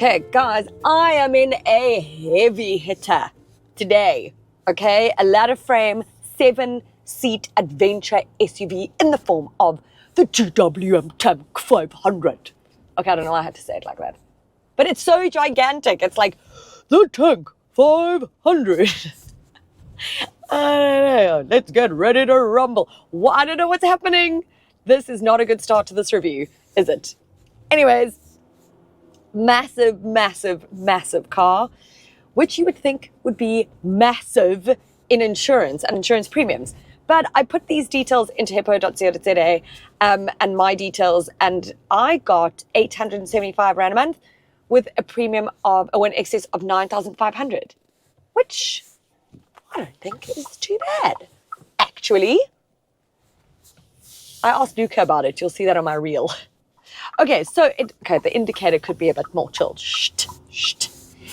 Okay, guys, I am in a heavy hitter today, okay? A ladder frame, 7-seat adventure SUV in the form of the GWM Tank 500. Okay, I don't know why I had to say it like that. But it's so gigantic. It's like, the Tank 500. I don't know. Let's get ready to rumble. I don't know what's happening. This is not a good start to this review, is it? Anyways, massive, massive, massive car, which you would think would be massive in insurance and insurance premiums. But I put these details into hippo.co.za and my details, and I got 875 Rand a month with a premium of, or in excess of 9,500, which I don't think is too bad. Actually, I asked Luca about it. You'll see that on my reel. Okay, so the indicator could be a bit more chilled.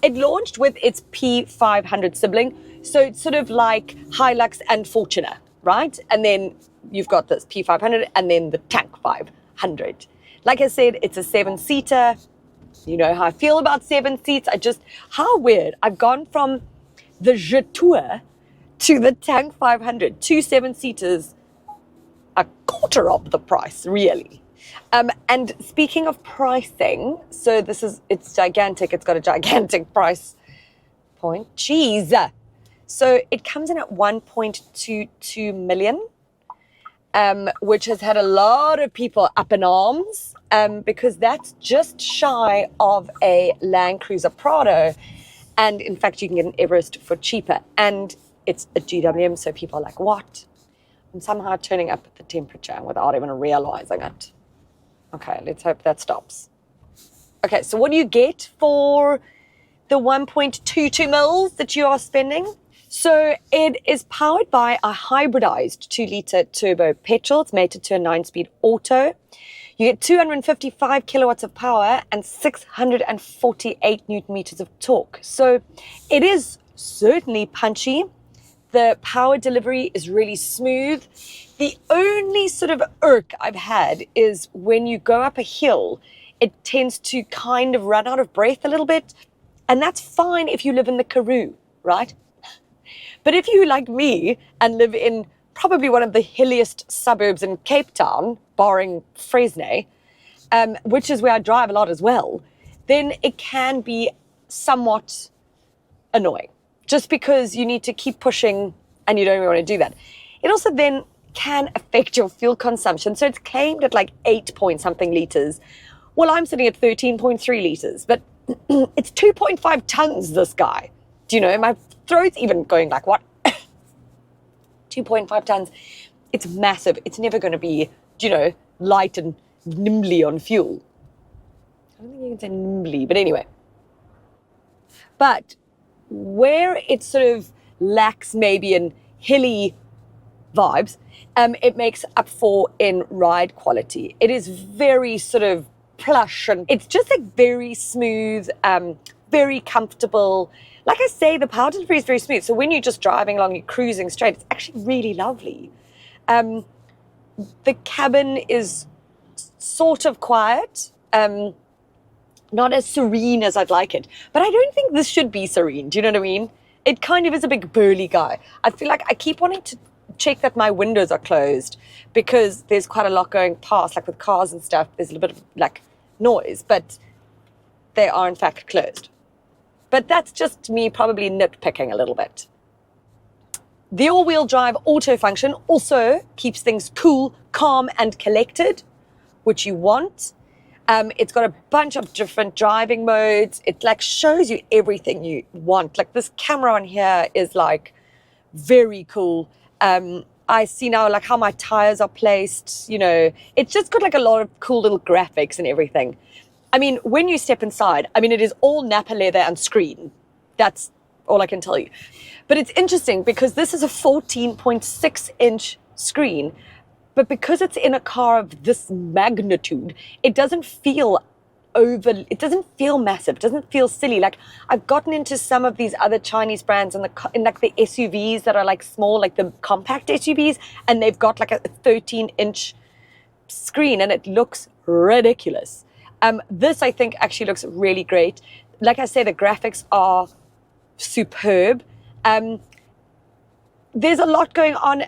It launched with its P500 sibling, so it's sort of like Hilux and Fortuner, right? And then you've got this P500 and then the Tank 500. Like I said, it's a 7-seater. You know how I feel about 7 seats. How weird. I've gone from the Jetour to the Tank 500, 2 7-seaters, a quarter of the price, really. And speaking of pricing, so it's gigantic. It's got a gigantic price point. Jeez. So it comes in at 1.22 million, which has had a lot of people up in arms, because that's just shy of a Land Cruiser Prado. And in fact, you can get an Everest for cheaper. And it's a GWM, so people are like, what? I'm somehow turning up the temperature without even realizing it. Okay, let's hope that stops. Okay, so what do you get for the 1.22 mils that you are spending? So it is powered by a hybridized 2-liter turbo petrol. It's mated to a 9-speed auto. You get 255 kilowatts of power and 648 newton meters of torque. So it is certainly punchy. The power delivery is really smooth. The only sort of irk I've had is when you go up a hill, it tends to kind of run out of breath a little bit. And that's fine if you live in the Karoo, right? But if you, like me, and live in probably one of the hilliest suburbs in Cape Town, barring Fresnay, which is where I drive a lot as well, then it can be somewhat annoying. Just because you need to keep pushing and you don't really want to do that. It also then can affect your fuel consumption. So it's claimed at like 8-point-something liters. Well, I'm sitting at 13.3 liters, but it's 2.5 tons, this guy. Do you know, my throat's even going like, what? 2.5 tons. It's massive. It's never going to be, you know, light and nimbly on fuel. I don't think you can say nimbly, but anyway. But where it sort of lacks maybe in hilly vibes, it makes up for in ride quality. It is very sort of plush and it's just like very smooth, very comfortable. Like I say, the power delivery is very smooth. So when you're just driving along, you're cruising straight, it's actually really lovely. The cabin is sort of quiet, not as serene as I'd like it. But I don't think this should be serene. Do you know what I mean? It kind of is a big burly guy. I feel like I keep wanting to check that my windows are closed because there's quite a lot going past, like with cars and stuff. There's a little bit of like noise, but they are in fact closed. But that's just me probably nitpicking a little bit. The all-wheel drive auto function also keeps things cool, calm, and collected, which you want. It's got a bunch of different driving modes. It like shows you everything you want. Like this camera on here is like very cool. I see now like how my tires are placed, you know, it's just got like a lot of cool little graphics and everything. I mean, when you step inside, I mean, it is all Napa leather and screen. That's all I can tell you. But it's interesting because this is a 14.6-inch screen. But because it's in a car of this magnitude, it doesn't feel it doesn't feel massive. It doesn't feel silly. Like I've gotten into some of these other Chinese brands in like the SUVs that are like small, like the compact SUVs, and they've got like a 13-inch screen and it looks ridiculous. This, I think, actually looks really great. Like I say, the graphics are superb. There's a lot going on.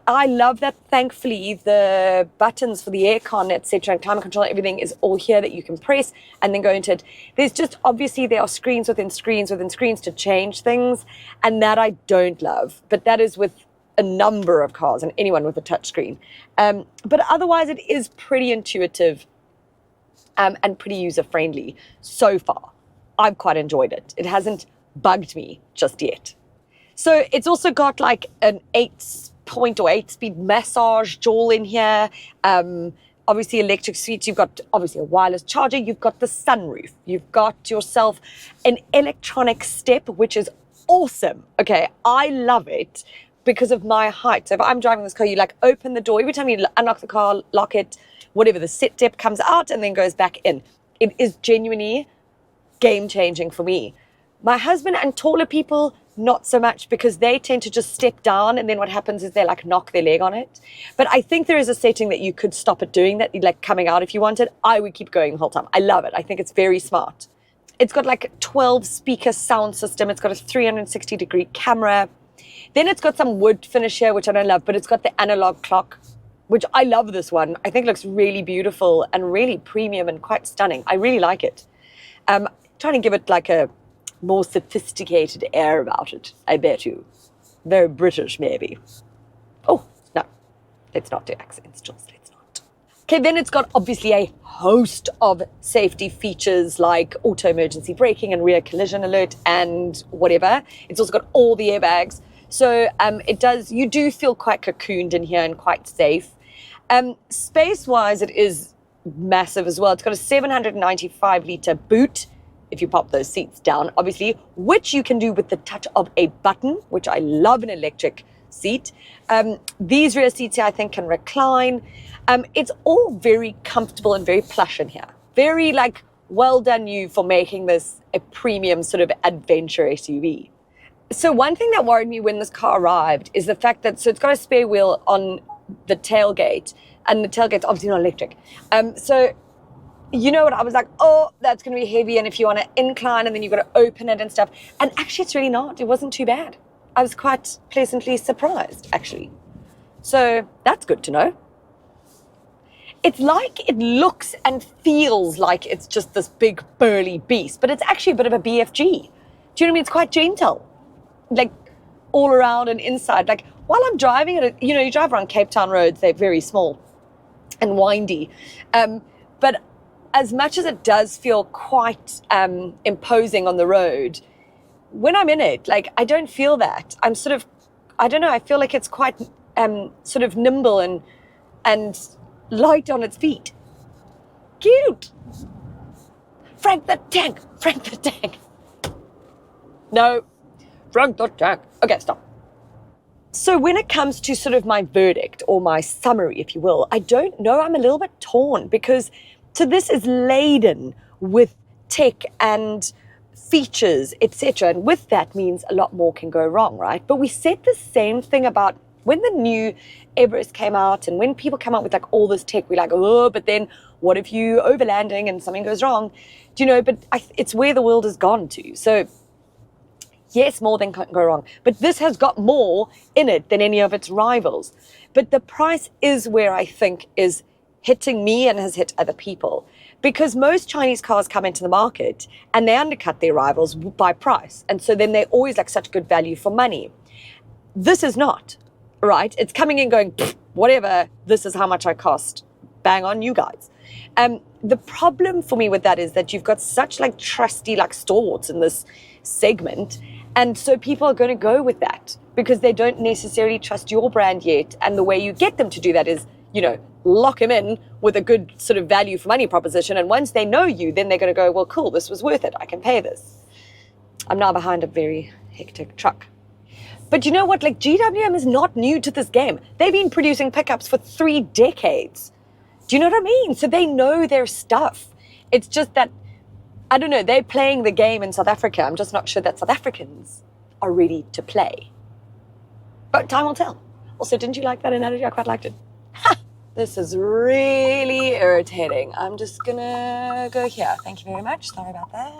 I love that, thankfully, the buttons for the aircon, etc., and climate control, everything is all here that you can press and then go into it. There's just, obviously, there are screens within screens within screens to change things, and that I don't love. But that is with a number of cars and anyone with a touch screen. But otherwise, it is pretty intuitive and pretty user-friendly so far. I've quite enjoyed it. It hasn't bugged me just yet. So it's also got like an 8-point or 8-speed massage jaw in here. Obviously electric seats. You've got obviously a wireless charger. You've got the sunroof. You've got yourself an electronic step, which is awesome. Okay, I love it because of my height. So if I'm driving this car, you like open the door. Every time you unlock the car, lock it, whatever, the step comes out and then goes back in. It is genuinely game-changing for me. My husband and taller people, not so much, because they tend to just step down and then what happens is they like knock their leg on it. But I think there is a setting that you could stop it doing that, like coming out if you wanted. I would keep going the whole time. I love it. I think it's very smart. It's got like a 12 speaker sound system. It's got a 360-degree camera. Then it's got some wood finish here, which I don't love, but it's got the analog clock, which I love this one. I think it looks really beautiful and really premium and quite stunning. I really like it. Trying to give it like a more sophisticated air about it, I bet you. Very British, maybe. Oh, no. Let's not do accents, just let's not. Okay, then it's got obviously a host of safety features like auto emergency braking and rear collision alert and whatever. It's also got all the airbags. So you do feel quite cocooned in here and quite safe. Space-wise, it is massive as well. It's got a 795-litre boot, if you pop those seats down, obviously, which you can do with the touch of a button, which I love an electric seat. These rear seats here, I think, can recline. It's all very comfortable and very plush in here. Very, like, well done you for making this a premium sort of adventure SUV. So one thing that worried me when this car arrived is the fact that, so it's got a spare wheel on the tailgate, and the tailgate's obviously not electric. So you know what, I was like, oh, that's going to be heavy, and if you want to incline and then you've got to open it and stuff. And actually, it's really not. It wasn't too bad. I was quite pleasantly surprised, actually. So that's good to know. It's like it looks and feels like it's just this big burly beast, but it's actually a bit of a BFG. Do you know what I mean? It's quite gentle, like all around and inside. Like while I'm driving it, you drive around Cape Town roads, they're very small and windy. But as much as it does feel quite imposing on the road, when I'm in it, like, I don't feel that. I'm sort of, I don't know, I feel like it's quite sort of nimble and light on its feet. Cute. Frank the Tank. Frank the Tank. No. Frank the Tank. Okay, stop. So when it comes to sort of my verdict or my summary, if you will, I don't know. I'm a little bit torn because so this is laden with tech and features, etc. And with that means a lot more can go wrong, right? But we said the same thing about when the new Everest came out and when people come out with like all this tech, we're like, oh, but then what if you overlanding and something goes wrong? But it's where the world has gone to. So yes, more than can go wrong. But this has got more in it than any of its rivals. But the price is where I think is hitting me and has hit other people, because most Chinese cars come into the market and they undercut their rivals by price. And so then they're always like such good value for money. This is not, right? It's coming in going, whatever, this is how much I cost. Bang on you guys. The problem for me with that is that you've got such like trusty like stalwarts in this segment. And so people are going to go with that because they don't necessarily trust your brand yet. And the way you get them to do that is, lock them in with a good sort of value for money proposition. And once they know you, then they're going to go, well, cool, this was worth it. I can pay this. I'm now behind a very hectic truck. But you know what? Like GWM is not new to this game. They've been producing pickups for 3 decades. Do you know what I mean? So they know their stuff. It's just that, I don't know, they're playing the game in South Africa. I'm just not sure that South Africans are ready to play. But time will tell. Also, didn't you like that analogy? I quite liked it. This is really irritating. I'm just gonna go here. Thank you very much. Sorry about that.